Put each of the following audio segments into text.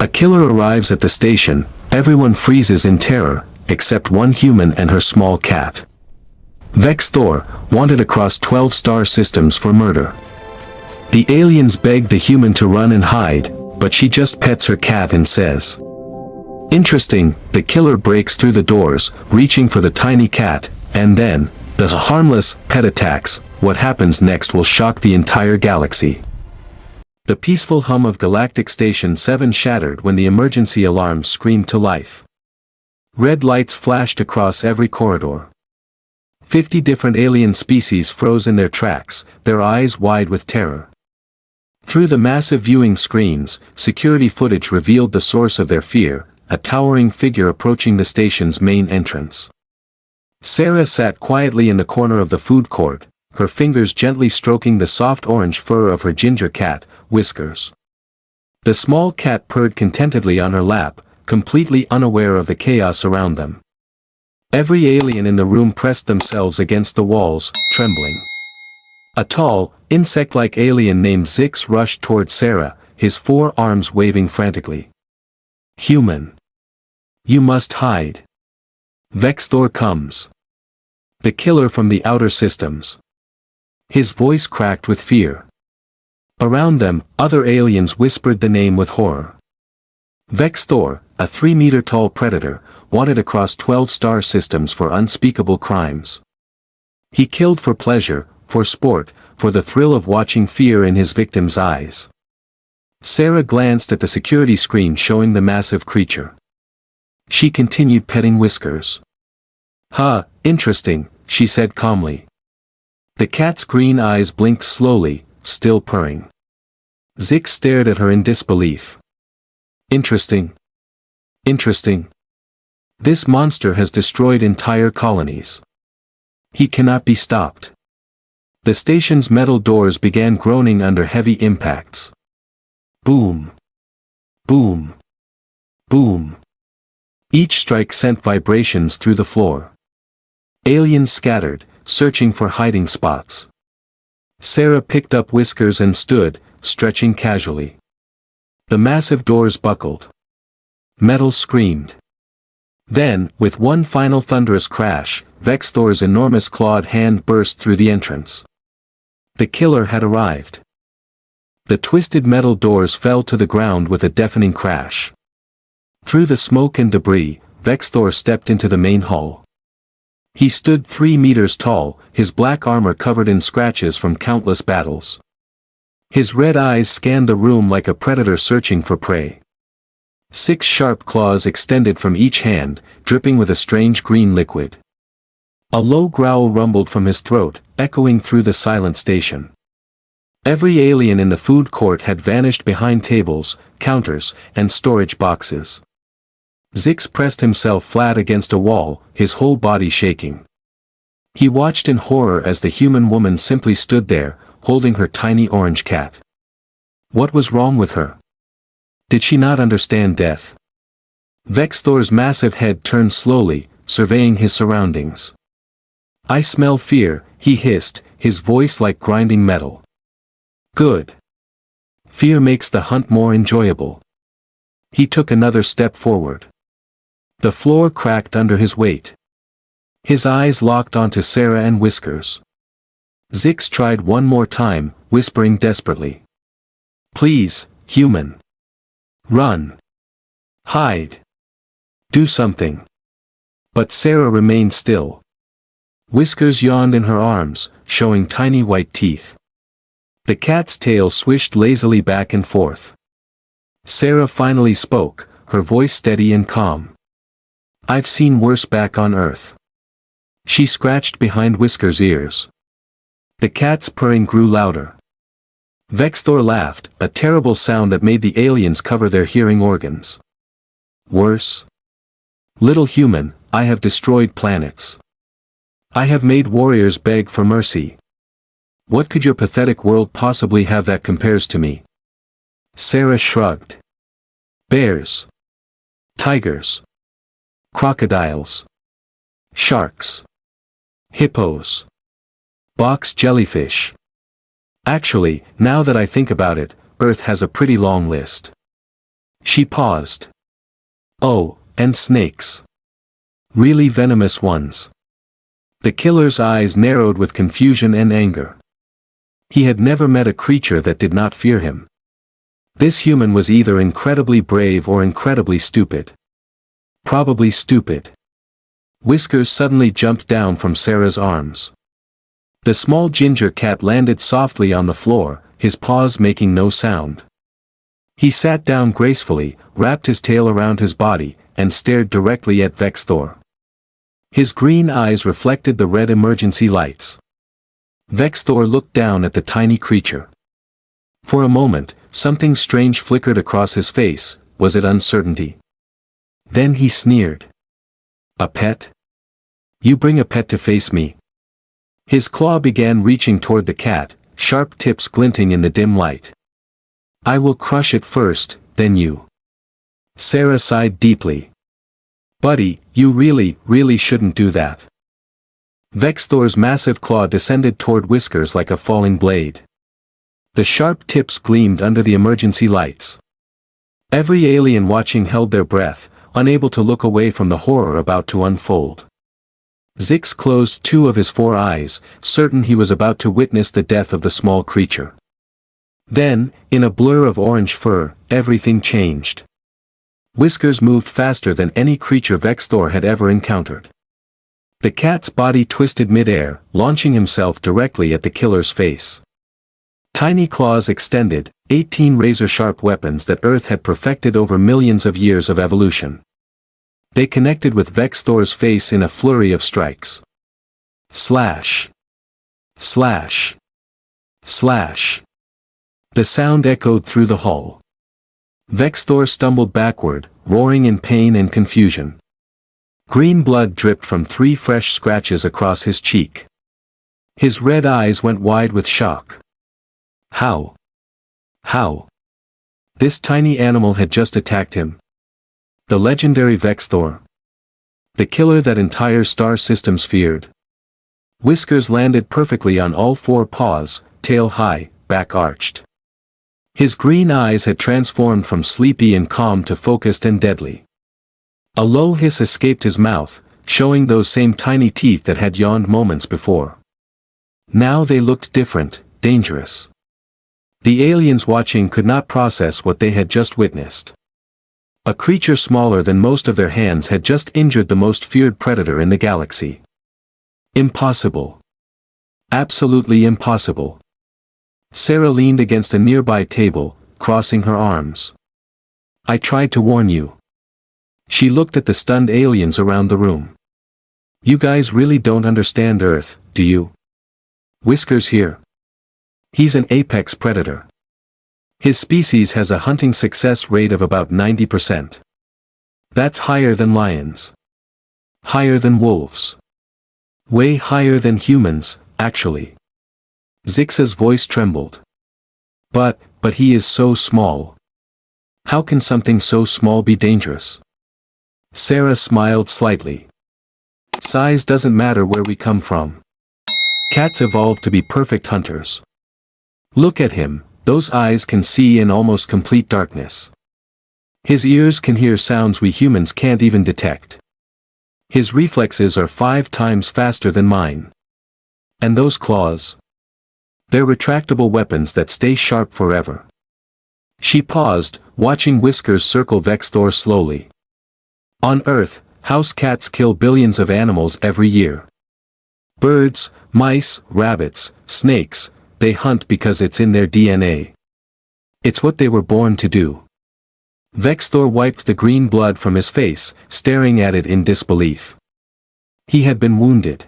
A killer arrives at the station, everyone freezes in terror, except one human and her small cat. Vexthor, wanted across 12 star systems for murder. The aliens beg the human to run and hide, but she just pets her cat and says, "Interesting." The killer breaks through the doors, reaching for the tiny cat, and then, the harmless pet attacks. What happens next will shock the entire galaxy. The peaceful hum of Galactic Station 7 shattered when the emergency alarms screamed to life. Red lights flashed across every corridor. 50 different alien species froze in their tracks, their eyes wide with terror. Through the massive viewing screens, security footage revealed the source of their fear, a towering figure approaching the station's main entrance. Sarah sat quietly in the corner of the food court, her fingers gently stroking the soft orange fur of her ginger cat, Whiskers. The small cat purred contentedly on her lap, completely unaware of the chaos around them. Every alien in the room pressed themselves against the walls, trembling. A tall, insect-like alien named Zix rushed toward Sarah, his 4 arms waving frantically. "Human! You must hide. Vexthor comes. The killer from the outer systems." His voice cracked with fear. Around them, other aliens whispered the name with horror. Vexthor, a 3-meter-tall predator, wanted across 12 star systems for unspeakable crimes. He killed for pleasure, for sport, for the thrill of watching fear in his victims' eyes. Sarah glanced at the security screen showing the massive creature. She continued petting Whiskers. "Huh, interesting," she said calmly. The cat's green eyes blinked slowly, still purring. Zix stared at her in disbelief. "Interesting. Interesting. This monster has destroyed entire colonies. He cannot be stopped." The station's metal doors began groaning under heavy impacts. Boom. Boom. Boom. Each strike sent vibrations through the floor. Aliens scattered, searching for hiding spots. Sarah picked up Whiskers and stood, stretching casually. The massive doors buckled. Metal screamed. Then, with one final thunderous crash, Vexthor's enormous clawed hand burst through the entrance. The killer had arrived. The twisted metal doors fell to the ground with a deafening crash. Through the smoke and debris, Vexthor stepped into the main hall. He stood 3 meters tall, his black armor covered in scratches from countless battles. His red eyes scanned the room like a predator searching for prey. 6 sharp claws extended from each hand, dripping with a strange green liquid. A low growl rumbled from his throat, echoing through the silent station. Every alien in the food court had vanished behind tables, counters, and storage boxes. Zix pressed himself flat against a wall, his whole body shaking. He watched in horror as the human woman simply stood there, holding her tiny orange cat. What was wrong with her? Did she not understand death? Vexthor's massive head turned slowly, surveying his surroundings. "I smell fear," he hissed, his voice like grinding metal. "Good. Fear makes the hunt more enjoyable." He took another step forward. The floor cracked under his weight. His eyes locked onto Sarah and Whiskers. Zix tried one more time, whispering desperately. "Please, human. Run. Hide. Do something." But Sarah remained still. Whiskers yawned in her arms, showing tiny white teeth. The cat's tail swished lazily back and forth. Sarah finally spoke, her voice steady and calm. "I've seen worse back on Earth." She scratched behind Whiskers' ears. The cat's purring grew louder. Vexthor laughed, a terrible sound that made the aliens cover their hearing organs. "Worse? Little human, I have destroyed planets. I have made warriors beg for mercy. What could your pathetic world possibly have that compares to me?" Sarah shrugged. "Bears. Tigers. Crocodiles. Sharks. Hippos. Box jellyfish. Actually, now that I think about it, Earth has a pretty long list." She paused. Oh, and snakes. Really venomous ones. The killer's eyes narrowed with confusion and anger. He had never met a creature that did not fear him. This human was either incredibly brave or incredibly stupid. Probably stupid. Whiskers suddenly jumped down from Sarah's arms. The small ginger cat landed softly on the floor, his paws making no sound. He sat down gracefully, wrapped his tail around his body, and stared directly at Vexthor. His green eyes reflected the red emergency lights. Vexthor looked down at the tiny creature. For a moment, something strange flickered across his face. Was it uncertainty? Then he sneered. A pet? You bring a pet to face me. His claw began reaching toward the cat, sharp tips glinting in the dim light. I will crush it first, then you. Sarah sighed deeply. Buddy, you really shouldn't do that. Vexthor's massive claw descended toward Whiskers like a falling blade. The sharp tips gleamed under the emergency lights. Every alien watching held their breath, unable to look away from the horror about to unfold. Zix closed 2 of his 4 eyes, certain he was about to witness the death of the small creature. Then, in a blur of orange fur, everything changed. Whiskers moved faster than any creature Vexthor had ever encountered. The cat's body twisted mid-air, launching himself directly at the killer's face. Tiny claws extended, 18 razor-sharp weapons that Earth had perfected over millions of years of evolution. They connected with Vexthor's face in a flurry of strikes. Slash. Slash. Slash. The sound echoed through the hall. Vexthor stumbled backward, roaring in pain and confusion. Green blood dripped from 3 fresh scratches across his cheek. His red eyes went wide with shock. How? How? This tiny animal had just attacked him. The legendary Vexthor. The killer that entire star systems feared. Whiskers landed perfectly on all 4 paws, tail high, back arched. His green eyes had transformed from sleepy and calm to focused and deadly. A low hiss escaped his mouth, showing those same tiny teeth that had yawned moments before. Now they looked different, dangerous. The aliens watching could not process what they had just witnessed. A creature smaller than most of their hands had just injured the most feared predator in the galaxy. Impossible. Absolutely impossible. Sarah leaned against a nearby table, crossing her arms. I tried to warn you. She looked at the stunned aliens around the room. You guys really don't understand Earth, do you? Whiskers here. He's an apex predator. His species has a hunting success rate of about 90%. That's higher than lions. Higher than wolves. Way higher than humans, actually. Zix's voice trembled. But he is so small. How can something so small be dangerous? Sarah smiled slightly. Size doesn't matter where we come from. Cats evolved to be perfect hunters. Look at him, those eyes can see in almost complete darkness. His ears can hear sounds we humans can't even detect. His reflexes are 5 times faster than mine. And those claws? They're retractable weapons that stay sharp forever. She paused, watching Whiskers circle Vexthor slowly. On Earth, house cats kill billions of animals every year. Birds, mice, rabbits, snakes, they hunt because it's in their DNA. It's what they were born to do. Vexthor wiped the green blood from his face, staring at it in disbelief. He had been wounded.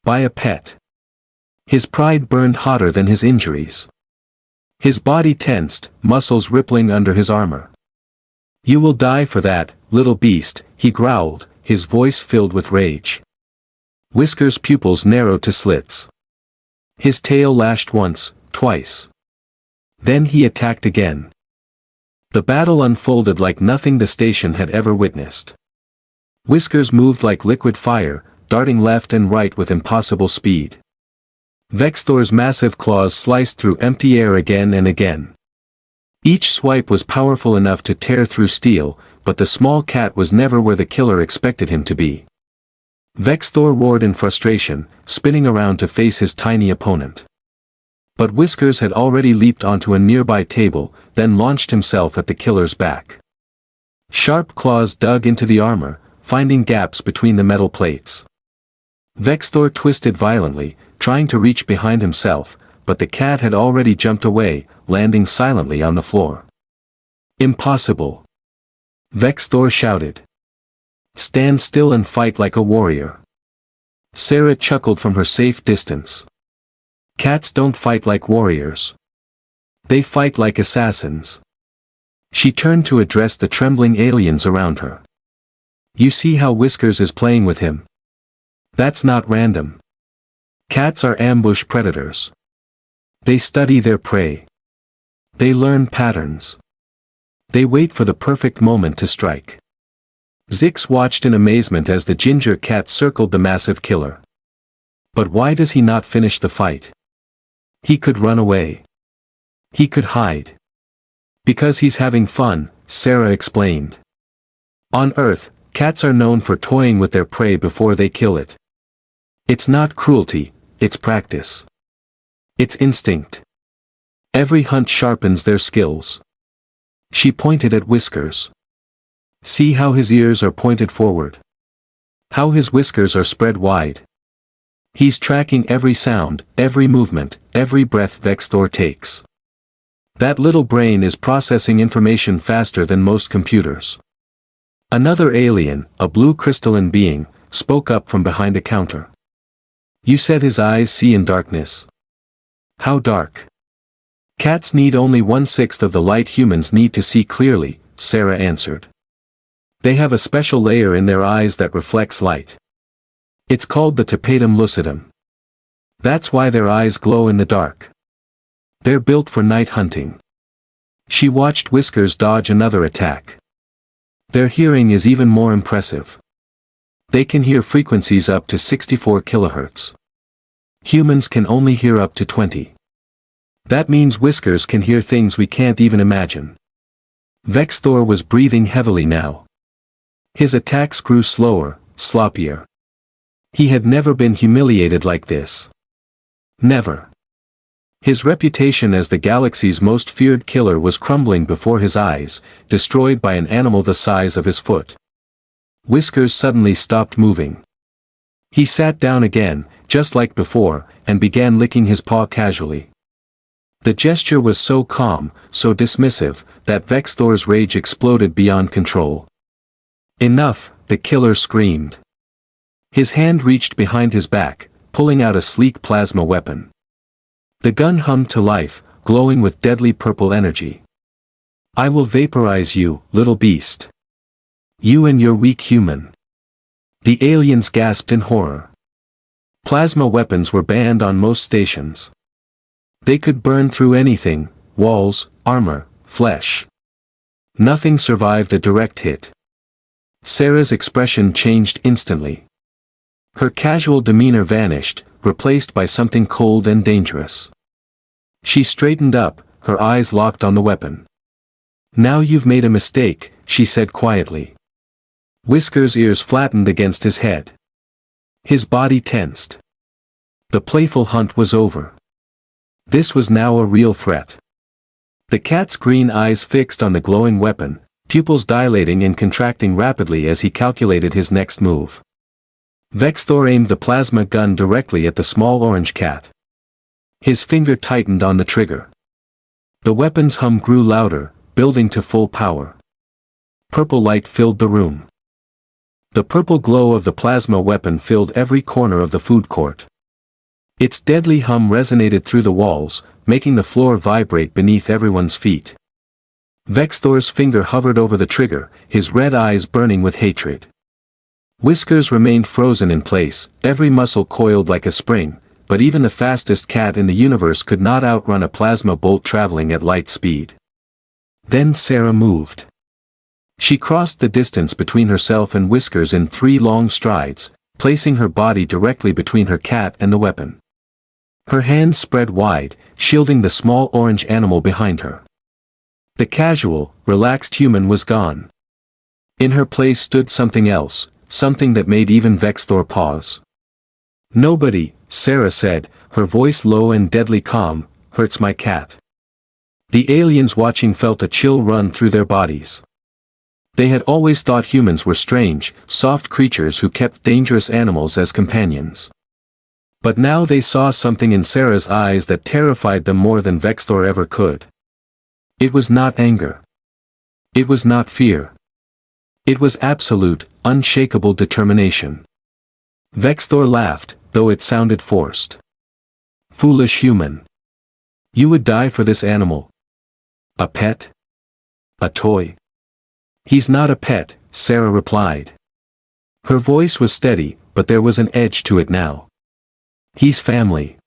By a pet. His pride burned hotter than his injuries. His body tensed, muscles rippling under his armor. You will die for that, little beast, he growled, his voice filled with rage. Whiskers' pupils narrowed to slits. His tail lashed once, twice. Then he attacked again. The battle unfolded like nothing the station had ever witnessed. Whiskers moved like liquid fire, darting left and right with impossible speed. Vexthor's massive claws sliced through empty air again and again. Each swipe was powerful enough to tear through steel, but the small cat was never where the killer expected him to be. Vexthor roared in frustration, spinning around to face his tiny opponent. But Whiskers had already leaped onto a nearby table, then launched himself at the killer's back. Sharp claws dug into the armor, finding gaps between the metal plates. Vexthor twisted violently, trying to reach behind himself, but the cat had already jumped away, landing silently on the floor. Impossible! Vexthor shouted. Stand still and fight like a warrior. Sarah chuckled from her safe distance. Cats don't fight like warriors. They fight like assassins. She turned to address the trembling aliens around her. You see how Whiskers is playing with him? That's not random. Cats are ambush predators. They study their prey. They learn patterns. They wait for the perfect moment to strike. Zix watched in amazement as the ginger cat circled the massive killer. But why does he not finish the fight? He could run away. He could hide. Because he's having fun, Sarah explained. On Earth, cats are known for toying with their prey before they kill it. It's not cruelty, it's practice. It's instinct. Every hunt sharpens their skills. She pointed at Whiskers. See how his ears are pointed forward. How his whiskers are spread wide. He's tracking every sound, every movement, every breath Vexthor takes. That little brain is processing information faster than most computers. Another alien, a blue crystalline being, spoke up from behind a counter. You said his eyes see in darkness. How dark? Cats need only 1/6 of the light humans need to see clearly, Sarah answered. They have a special layer in their eyes that reflects light. It's called the tapetum lucidum. That's why their eyes glow in the dark. They're built for night hunting. She watched Whiskers dodge another attack. Their hearing is even more impressive. They can hear frequencies up to 64 kHz. Humans can only hear up to 20. That means Whiskers can hear things we can't even imagine. Vexthor was breathing heavily now. His attacks grew slower, sloppier. He had never been humiliated like this. Never. His reputation as the galaxy's most feared killer was crumbling before his eyes, destroyed by an animal the size of his foot. Whiskers suddenly stopped moving. He sat down again, just like before, and began licking his paw casually. The gesture was so calm, so dismissive, that Vexthor's rage exploded beyond control. Enough, the killer screamed. His hand reached behind his back, pulling out a sleek plasma weapon. The gun hummed to life, glowing with deadly purple energy. I will vaporize you, little beast. You and your weak human. The aliens gasped in horror. Plasma weapons were banned on most stations. They could burn through anything, walls, armor, flesh. Nothing survived a direct hit. Sarah's expression changed instantly. Her casual demeanor vanished, replaced by something cold and dangerous. She straightened up, her eyes locked on the weapon. Now you've made a mistake, she said quietly. Whiskers' ears flattened against his head. His body tensed. The playful hunt was over. This was now a real threat. The cat's green eyes fixed on the glowing weapon, pupils dilating and contracting rapidly as he calculated his next move. Vexthor aimed the plasma gun directly at the small orange cat. His finger tightened on the trigger. The weapon's hum grew louder, building to full power. Purple light filled the room. The purple glow of the plasma weapon filled every corner of the food court. Its deadly hum resonated through the walls, making the floor vibrate beneath everyone's feet. Vexthor's finger hovered over the trigger, his red eyes burning with hatred. Whiskers remained frozen in place, every muscle coiled like a spring, but even the fastest cat in the universe could not outrun a plasma bolt traveling at light speed. Then Sarah moved. She crossed the distance between herself and Whiskers in 3 long strides, placing her body directly between her cat and the weapon. Her hands spread wide, shielding the small orange animal behind her. The casual, relaxed human was gone. In her place stood something else, something that made even Vexthor pause. "Nobody," Sarah said, her voice low and deadly calm, "hurts my cat." The aliens watching felt a chill run through their bodies. They had always thought humans were strange, soft creatures who kept dangerous animals as companions. But now they saw something in Sarah's eyes that terrified them more than Vexthor ever could. It was not anger. It was not fear. It was absolute, unshakable determination. Vexthor laughed, though it sounded forced. "Foolish human. You would die for this animal. A pet? A toy?" "He's not a pet," Sarah replied. Her voice was steady, but there was an edge to it now. "He's family.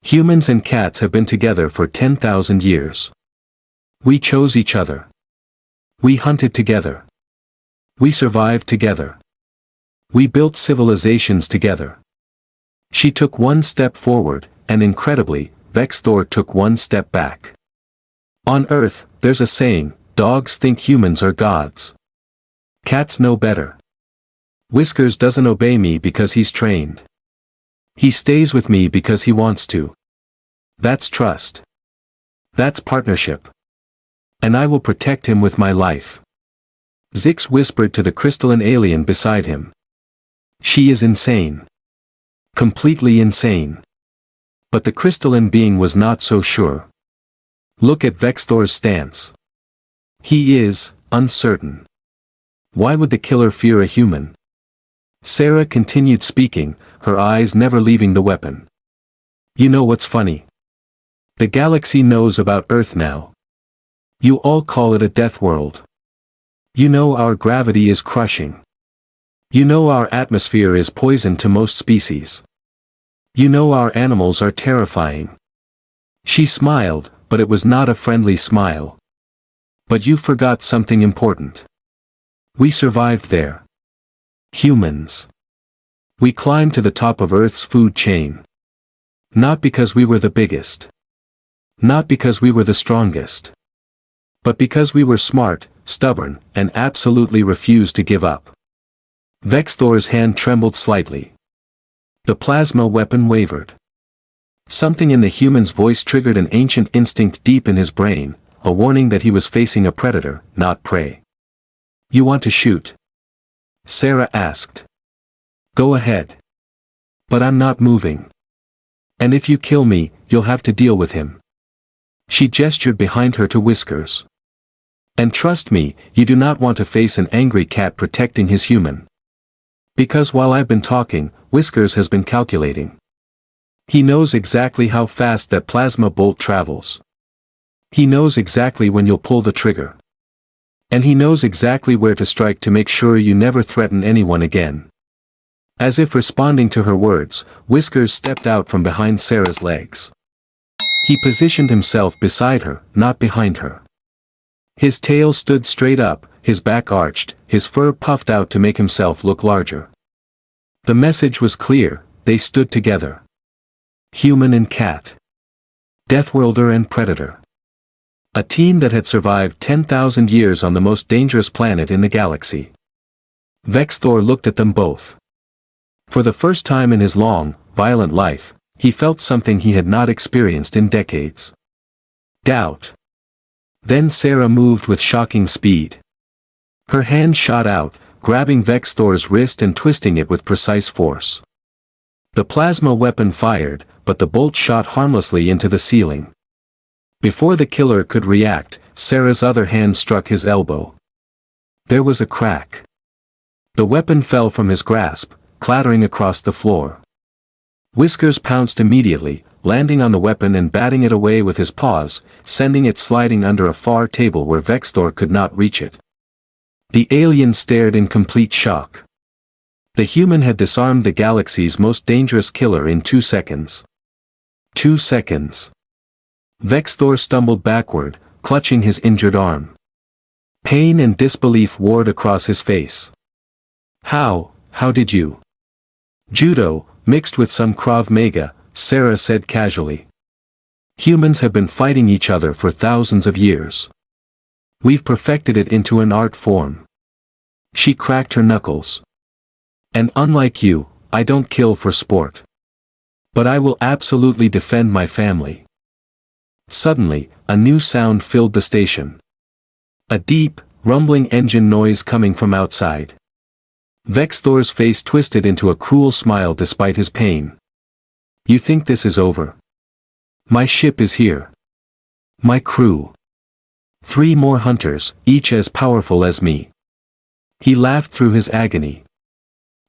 Humans and cats have been together for 10,000 years. We chose each other. We hunted together. We survived together. We built civilizations together." She took one step forward, and incredibly, Vexthor took one step back. "On Earth, there's a saying, dogs think humans are gods. Cats know better. Whiskers doesn't obey me because he's trained. He stays with me because he wants to. That's trust. That's partnership. And I will protect him with my life." Zix whispered to the crystalline alien beside him. "She is insane. Completely insane." But the crystalline being was not so sure. "Look at Vexthor's stance. He is uncertain. Why would the killer fear a human?" Sarah continued speaking, her eyes never leaving the weapon. "You know what's funny? The galaxy knows about Earth now. You all call it a death world. You know our gravity is crushing. You know our atmosphere is poison to most species. You know our animals are terrifying." She smiled, but it was not a friendly smile. "But you forgot something important. We survived there. Humans. We climbed to the top of Earth's food chain. Not because we were the biggest. Not because we were the strongest. But because we were smart, stubborn, and absolutely refused to give up." Vexthor's hand trembled slightly. The plasma weapon wavered. Something in the human's voice triggered an ancient instinct deep in his brain, a warning that he was facing a predator, not prey. "You want to shoot?" Sarah asked. "Go ahead. But I'm not moving. And if you kill me, you'll have to deal with him." She gestured behind her to Whiskers. "And trust me, you do not want to face an angry cat protecting his human. Because while I've been talking, Whiskers has been calculating. He knows exactly how fast that plasma bolt travels. He knows exactly when you'll pull the trigger. And he knows exactly where to strike to make sure you never threaten anyone again." As if responding to her words, Whiskers stepped out from behind Sarah's legs. He positioned himself beside her, not behind her. His tail stood straight up, his back arched, his fur puffed out to make himself look larger. The message was clear, they stood together. Human and cat. Deathworlder and predator. A team that had survived 10,000 years on the most dangerous planet in the galaxy. Vexthor looked at them both. For the first time in his long, violent life, he felt something he had not experienced in decades. Doubt. Then Sarah moved with shocking speed. Her hand shot out, grabbing Vexthor's wrist and twisting it with precise force. The plasma weapon fired, but the bolt shot harmlessly into the ceiling. Before the killer could react, Sarah's other hand struck his elbow. There was a crack. The weapon fell from his grasp, clattering across the floor. Whiskers pounced immediately, landing on the weapon and batting it away with his paws, sending it sliding under a far table where Vexthor could not reach it. The alien stared in complete shock. The human had disarmed the galaxy's most dangerous killer in 2 seconds. 2 seconds. Vexthor stumbled backward, clutching his injured arm. Pain and disbelief warred across his face. How did you? Judo, mixed with some Krav Maga, Sarah said casually. Humans have been fighting each other for thousands of years. We've perfected it into an art form. She cracked her knuckles. And unlike you, I don't kill for sport. But I will absolutely defend my family. Suddenly, a new sound filled the station. A deep, rumbling engine noise coming from outside. Vexthor's face twisted into a cruel smile despite his pain. You think this is over? My ship is here. My crew. 3 more hunters, each as powerful as me. He laughed through his agony.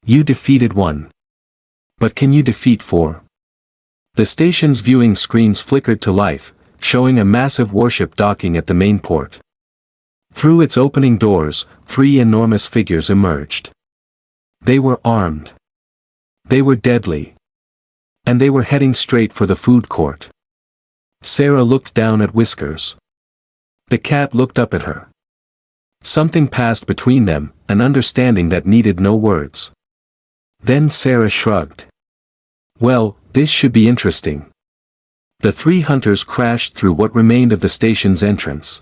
You defeated 1. But can you defeat 4? The station's viewing screens flickered to life, showing a massive warship docking at the main port. Through its opening doors, 3 enormous figures emerged. They were armed. They were deadly. And they were heading straight for the food court. Sarah looked down at Whiskers. The cat looked up at her. Something passed between them, an understanding that needed no words. Then Sarah shrugged. Well, this should be interesting. The 3 hunters crashed through what remained of the station's entrance.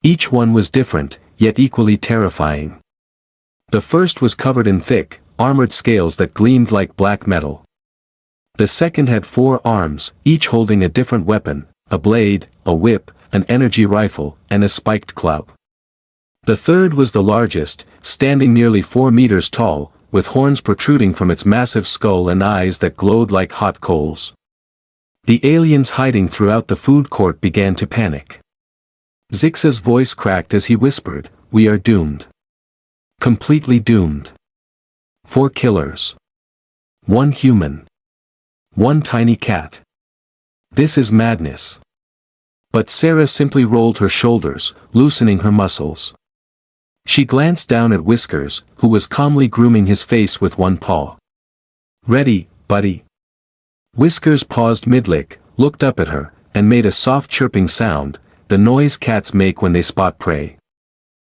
Each one was different, yet equally terrifying. The first was covered in thick, armored scales that gleamed like black metal. The second had 4 arms, each holding a different weapon, a blade, a whip, an energy rifle, and a spiked club. The third was the largest, standing nearly 4 meters tall, with horns protruding from its massive skull and eyes that glowed like hot coals. The aliens hiding throughout the food court began to panic. Zixa's voice cracked as he whispered, "We are doomed. Completely doomed. 4 killers. 1 human. 1 tiny cat. This is madness." But Sarah simply rolled her shoulders, loosening her muscles. She glanced down at Whiskers, who was calmly grooming his face with 1 paw. "Ready, buddy?" Whiskers paused mid-lick, looked up at her, and made a soft chirping sound, the noise cats make when they spot prey.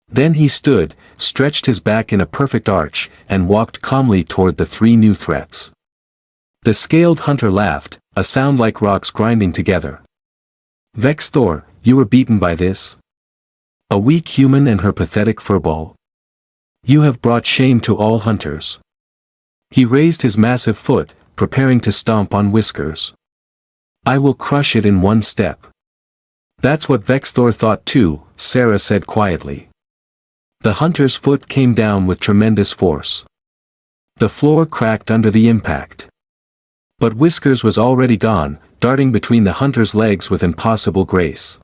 Then he stood, stretched his back in a perfect arch, and walked calmly toward the 3 new threats. The scaled hunter laughed, a sound like rocks grinding together. "Vexthor, you were beaten by this? A weak human and her pathetic furball? You have brought shame to all hunters." He raised his massive foot, preparing to stomp on Whiskers. "I will crush it in 1 step." "That's what Vexthor thought too," Sarah said quietly. The hunter's foot came down with tremendous force. The floor cracked under the impact. But Whiskers was already gone, darting between the hunter's legs with impossible grace.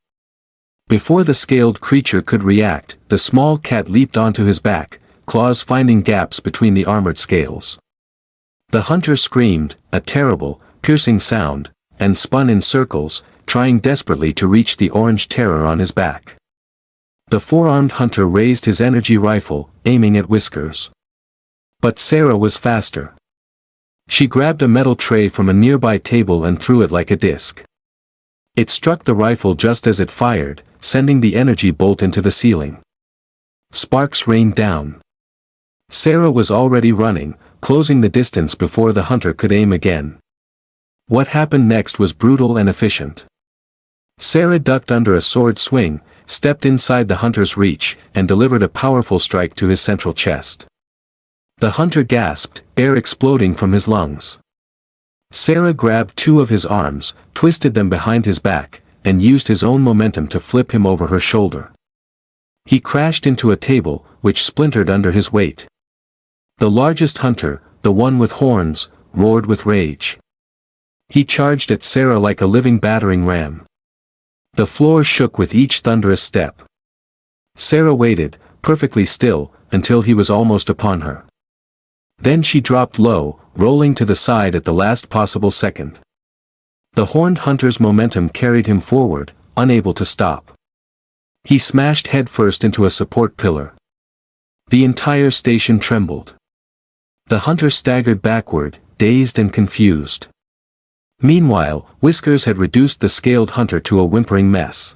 Before the scaled creature could react, the small cat leaped onto his back, claws finding gaps between the armored scales. The hunter screamed, a terrible, piercing sound, and spun in circles, trying desperately to reach the orange terror on his back. The 4-armed hunter raised his energy rifle, aiming at Whiskers. But Sarah was faster. She grabbed a metal tray from a nearby table and threw it like a disc. It struck the rifle just as it fired, sending the energy bolt into the ceiling. Sparks rained down. Sarah was already running, closing the distance before the hunter could aim again. What happened next was brutal and efficient. Sarah ducked under a sword swing, stepped inside the hunter's reach, and delivered a powerful strike to his central chest. The hunter gasped, air exploding from his lungs. Sarah grabbed 2 of his arms, twisted them behind his back, and used his own momentum to flip him over her shoulder. He crashed into a table, which splintered under his weight. The largest hunter, the one with horns, roared with rage. He charged at Sarah like a living battering ram. The floor shook with each thunderous step. Sarah waited, perfectly still, until he was almost upon her. Then she dropped low, rolling to the side at the last possible second. The horned hunter's momentum carried him forward, unable to stop. He smashed headfirst into a support pillar. The entire station trembled. The hunter staggered backward, dazed and confused. Meanwhile, Whiskers had reduced the scaled hunter to a whimpering mess.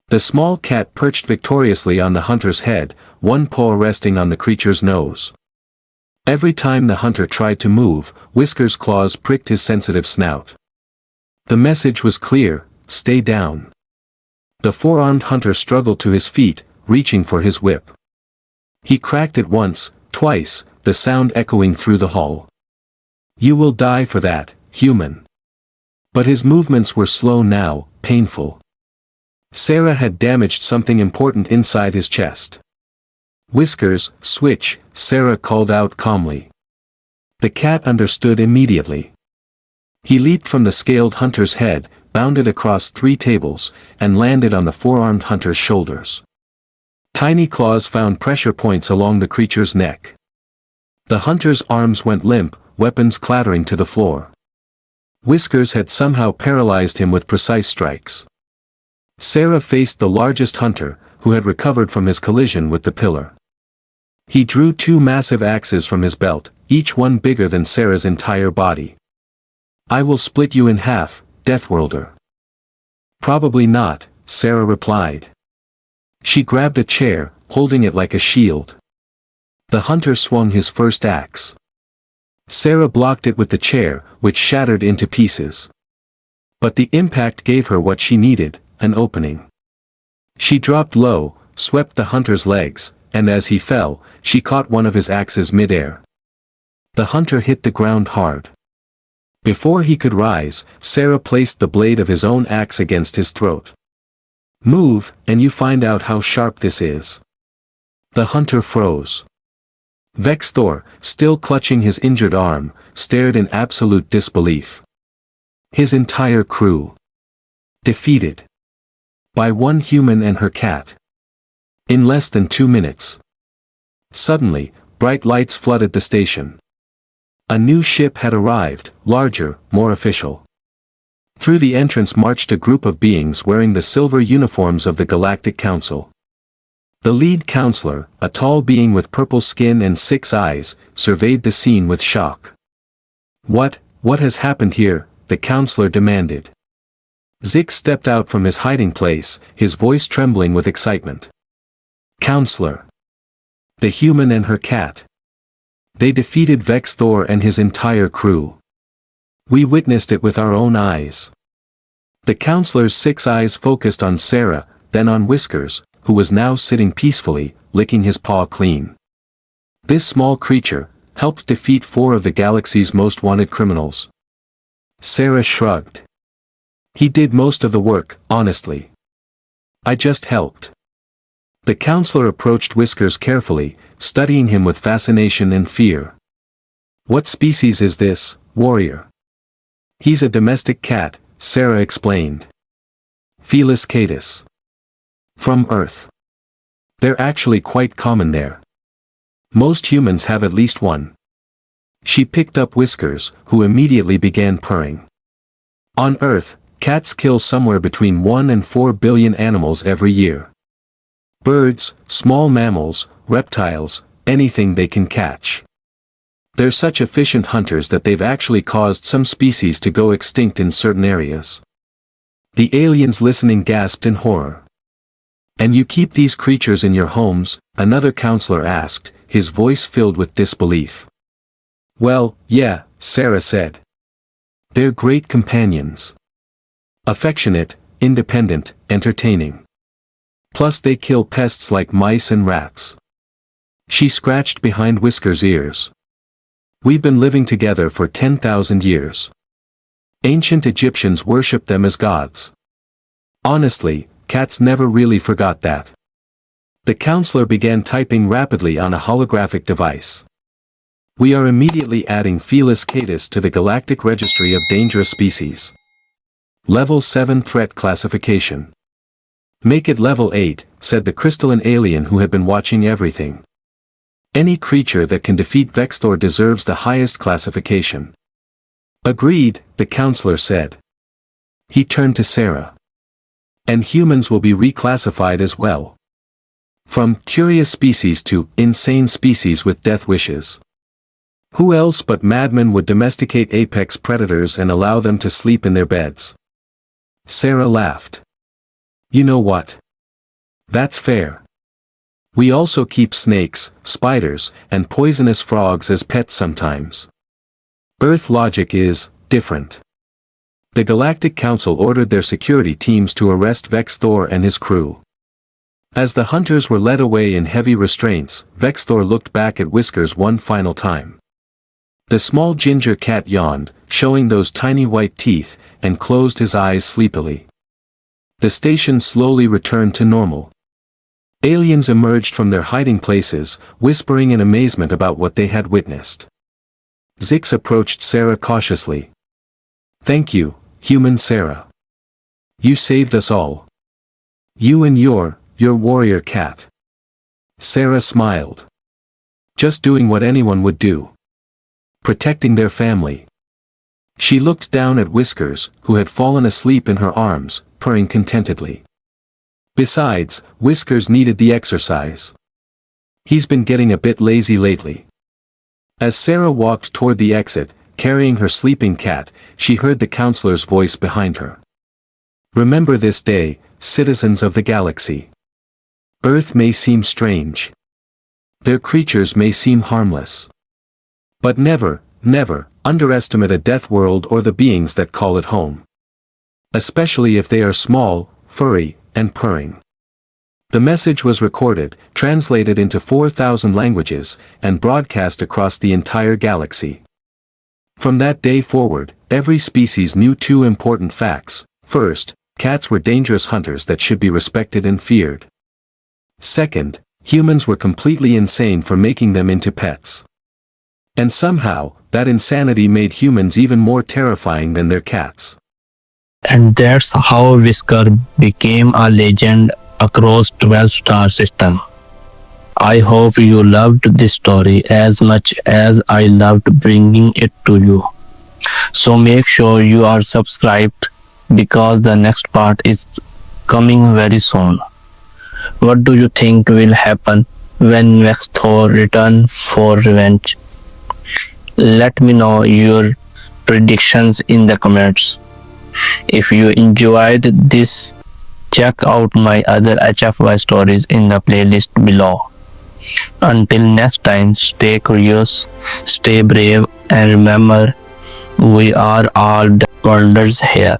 The small cat perched victoriously on the hunter's head, 1 paw resting on the creature's nose. Every time the hunter tried to move, Whiskers' claws pricked his sensitive snout. The message was clear: stay down. The four-armed hunter struggled to his feet, reaching for his whip. He cracked it once, twice, the sound echoing through the hall. "You will die for that, human." But his movements were slow now, painful. Sarah had damaged something important inside his chest. "Whiskers, switch," Sarah called out calmly. The cat understood immediately. He leaped from the scaled hunter's head, bounded across 3 tables, and landed on the four-armed hunter's shoulders. Tiny claws found pressure points along the creature's neck. The hunter's arms went limp, weapons clattering to the floor. Whiskers had somehow paralyzed him with precise strikes. Sarah faced the largest hunter, who had recovered from his collision with the pillar. He drew 2 massive axes from his belt, each one bigger than Sarah's entire body. "I will split you in half, Deathworlder." "Probably not," Sarah replied. She grabbed a chair, holding it like a shield. The hunter swung his first axe. Sarah blocked it with the chair, which shattered into pieces. But the impact gave her what she needed, an opening. She dropped low, swept the hunter's legs, and as he fell, she caught one of his axes mid-air. The hunter hit the ground hard. Before he could rise, Sarah placed the blade of his own axe against his throat. "Move, and you find out how sharp this is." The hunter froze. Vexthor, still clutching his injured arm, stared in absolute disbelief. His entire crew defeated by one human and her cat. In less than 2 minutes. Suddenly, bright lights flooded the station. A new ship had arrived, larger, more official. Through the entrance marched a group of beings wearing the silver uniforms of the Galactic Council. The lead counselor, a tall being with purple skin and 6 eyes, surveyed the scene with shock. What has happened here?" the counselor demanded. Zik stepped out from his hiding place, his voice trembling with excitement. "Counselor. The human and her cat. They defeated Vexthor and his entire crew. We witnessed it with our own eyes." The counselor's 6 eyes focused on Sarah, then on Whiskers, who was now sitting peacefully, licking his paw clean. This small creature helped defeat 4 of the galaxy's most wanted criminals. Sarah shrugged. "He did most of the work, honestly. I just helped." The counselor approached Whiskers carefully, studying him with fascination and fear. "What species is this, warrior?" "He's a domestic cat," Sarah explained. "Felis catus. From Earth. They're actually quite common there. Most humans have at least one." She picked up Whiskers, who immediately began purring. "On Earth, cats kill somewhere between 1 and 4 billion animals every year. Birds, small mammals, reptiles, anything they can catch. They're such efficient hunters that they've actually caused some species to go extinct in certain areas." The aliens listening gasped in horror. "And you keep these creatures in your homes?" another counselor asked, his voice filled with disbelief. "Well, yeah," Sarah said. "They're great companions. Affectionate, independent, entertaining. Plus they kill pests like mice and rats." She scratched behind Whiskers' ears. "We've been living together for 10,000 years. Ancient Egyptians worshipped them as gods. Honestly, cats never really forgot that." The counselor began typing rapidly on a holographic device. "We are immediately adding Felis catus to the Galactic Registry of Dangerous Species. Level 7 Threat Classification. Make it Level 8, said the crystalline alien who had been watching everything. "Any creature that can defeat Vexthor deserves the highest classification." "Agreed," the counselor said. He turned to Sarah. "And humans will be reclassified as well. From curious species to insane species with death wishes. Who else but madmen would domesticate apex predators and allow them to sleep in their beds?" Sarah laughed. "You know what? That's fair. We also keep snakes, spiders, and poisonous frogs as pets sometimes. Earth logic is different." The Galactic Council ordered their security teams to arrest Vexthor and his crew. As the hunters were led away in heavy restraints, Vexthor looked back at Whiskers one final time. The small ginger cat yawned, showing those tiny white teeth, and closed his eyes sleepily. The station slowly returned to normal. Aliens emerged from their hiding places, whispering in amazement about what they had witnessed. Zix approached Sarah cautiously. "Thank you, human Sarah. You saved us all. You and your warrior cat." Sarah smiled. "Just doing what anyone would do. Protecting their family." She looked down at Whiskers, who had fallen asleep in her arms, purring contentedly. Besides, Whiskers needed the exercise. He's been getting a bit lazy lately. As Sarah walked toward the exit, carrying her sleeping cat, she heard the counselor's voice behind her. "Remember this day, citizens of the galaxy. Earth may seem strange. Their creatures may seem harmless. But never, never, underestimate a death world or the beings that call it home. Especially if they are small, furry, and purring." The message was recorded, translated into 4,000 languages, and broadcast across the entire galaxy. From that day forward, every species knew two important facts. First, cats were dangerous hunters that should be respected and feared. Second, humans were completely insane for making them into pets. And somehow, that insanity made humans even more terrifying than their cats. And that's how Whisker became a legend across 12-star system. I hope you loved this story as much as I loved bringing it to you. So make sure you are subscribed because the next part is coming very soon. What do you think will happen when Vexthor returns for revenge? Let me know your predictions in the comments. If you enjoyed this, check out my other HFY stories in the playlist below. Until next time, stay curious, stay brave, and remember, we are all Deathworlders here.